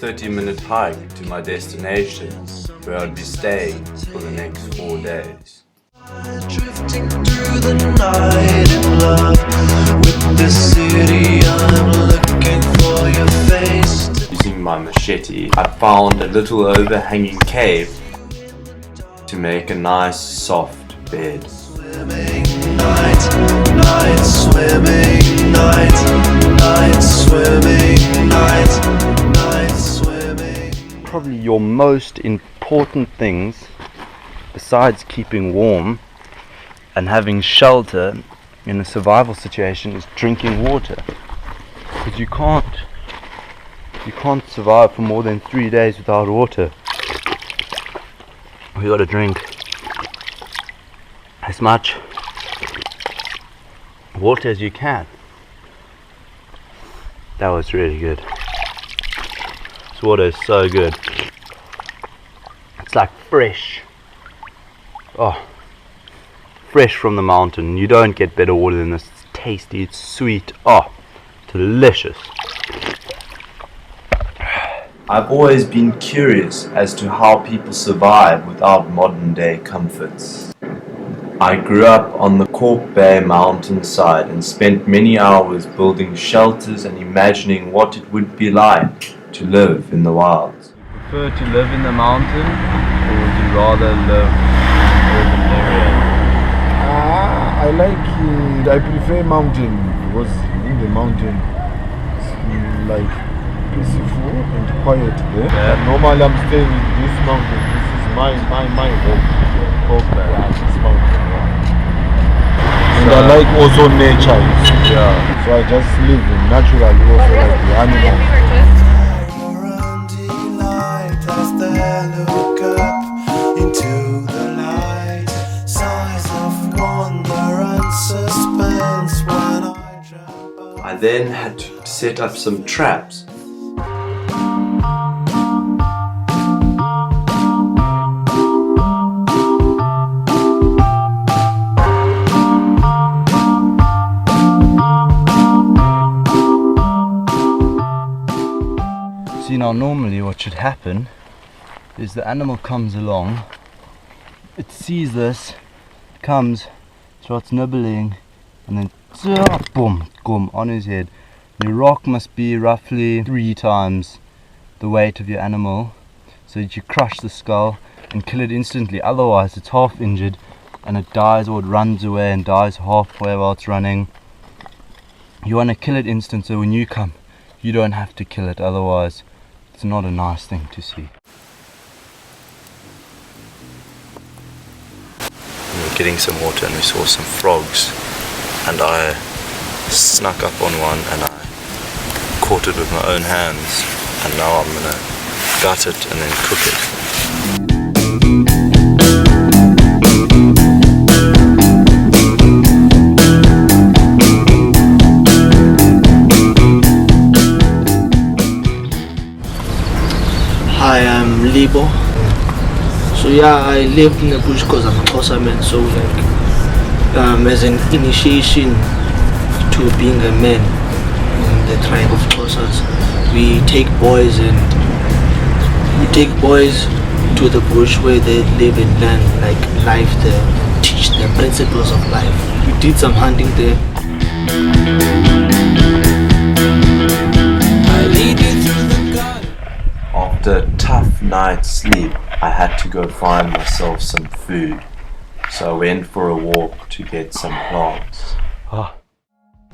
30-minute hike to my destination, where I'd be staying for the next 4 days. Drifting through the night in love with the city, I'm looking for your face. Using my machete, I found a little overhanging cave to make a nice soft bed. Swimming night, night swimming night, night swimming night, night swimming. Probably your most important things, besides keeping warm and having shelter in a survival situation, is drinking water. Because you can't survive for more than 3 days without water. We gotta drink as much water as you can. That was really good. This water is so good. It's like fresh. Oh, fresh from the mountain. You don't get better water than this. It's tasty, it's sweet. Oh, delicious. I've always been curious as to how people survive without modern day comforts. I grew up on the Kalk Bay mountainside and spent many hours building shelters and imagining what it would be like to live in the wilds. Do you prefer to live in the mountain, or would you rather live in an urban area? I prefer mountain, because in the mountain it's like peaceful and quiet there. Yeah. Normally I'm staying in this mountain. This is my home. Kalk Bay, this mountain. And I like also nature. Yeah. So I just live naturally, also like the animals. Light as they look up into the light, signs of wonder and suspense when I jump up. I then had to set up some traps. See, now normally what should happen is the animal comes along, it sees this, comes, starts nibbling, and then boom, on his head. Your rock must be roughly 3 times the weight of your animal, so that you crush the skull and kill it instantly. Otherwise it's half injured and it dies, or it runs away and dies halfway while it's running. You want to kill it instant, so when you come you don't have to kill it, otherwise it's not a nice thing to see. We were getting some water and we saw some frogs, and I snuck up on one and I caught it with my own hands, and now I'm gonna gut it and then cook it. Hi, I'm Libo. So yeah, I lived in the bush because I'm a Xhosa man. So like, as an initiation to being a man in the tribe of Xhosas, we take boys to the bush where they live and learn like life there, teach them principles of life. We did some hunting there. After a tough night's sleep, I had to go find myself some food. So I went for a walk to get some plants.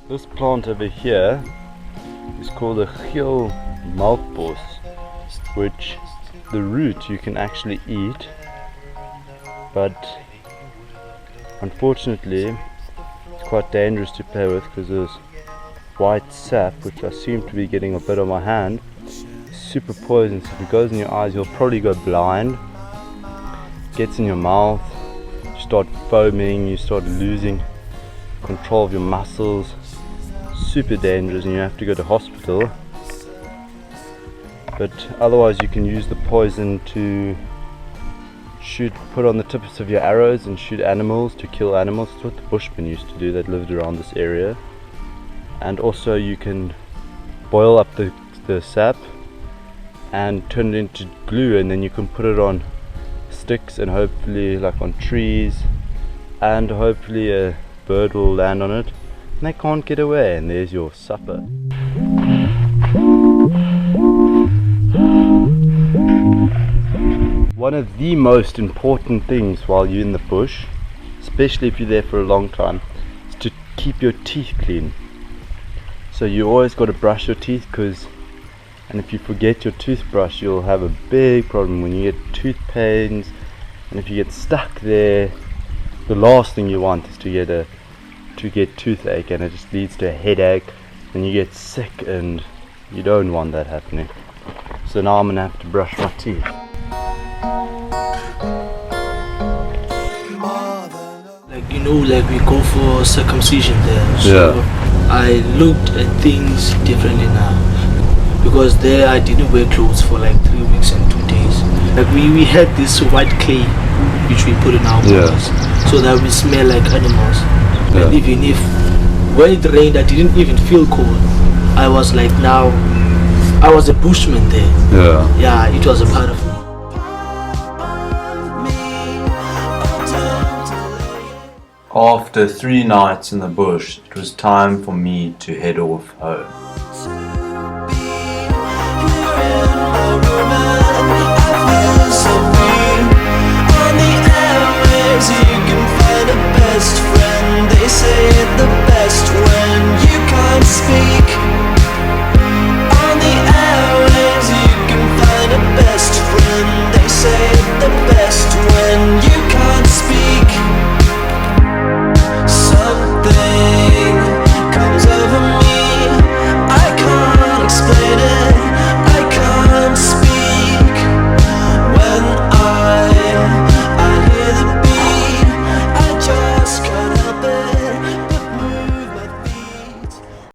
This plant over here is called a geel melkbos, which the root you can actually eat, but unfortunately it's quite dangerous to play with because there's white sap, which I seem to be getting a bit on my hand. Super poisonous. If it goes in your eyes, you'll probably go blind. Gets in your mouth, you start foaming, you start losing control of your muscles. Super dangerous, and you have to go to hospital. But otherwise you can use the poison to put on the tips of your arrows and shoot animals, to kill animals. That's what the Bushmen used to do that lived around this area. And also you can boil up the sap and turn it into glue, and then you can put it on sticks and hopefully like on trees, and hopefully a bird will land on it and they can't get away, and there's your supper. One of the most important things while you're in the bush, especially if you're there for a long time, is to keep your teeth clean. So you always got to brush your teeth, and if you forget your toothbrush, you'll have a big problem when you get tooth pains. And if you get stuck there, the last thing you want is to get toothache, and it just leads to a headache, and you get sick, and you don't want that happening. So now I'm gonna have to brush my teeth. Like, you know, like we go for circumcision there. So I looked at things differently now, because there I didn't wear clothes for like 3 weeks and 2 days. Like we had this white clay which we put in our bodies so that we smell like animals. And even if when it rained I didn't even feel cold. I was like, now I was a bushman there. Yeah, it was a part of me. After 3 nights in the bush, it was time for me to head off home. Something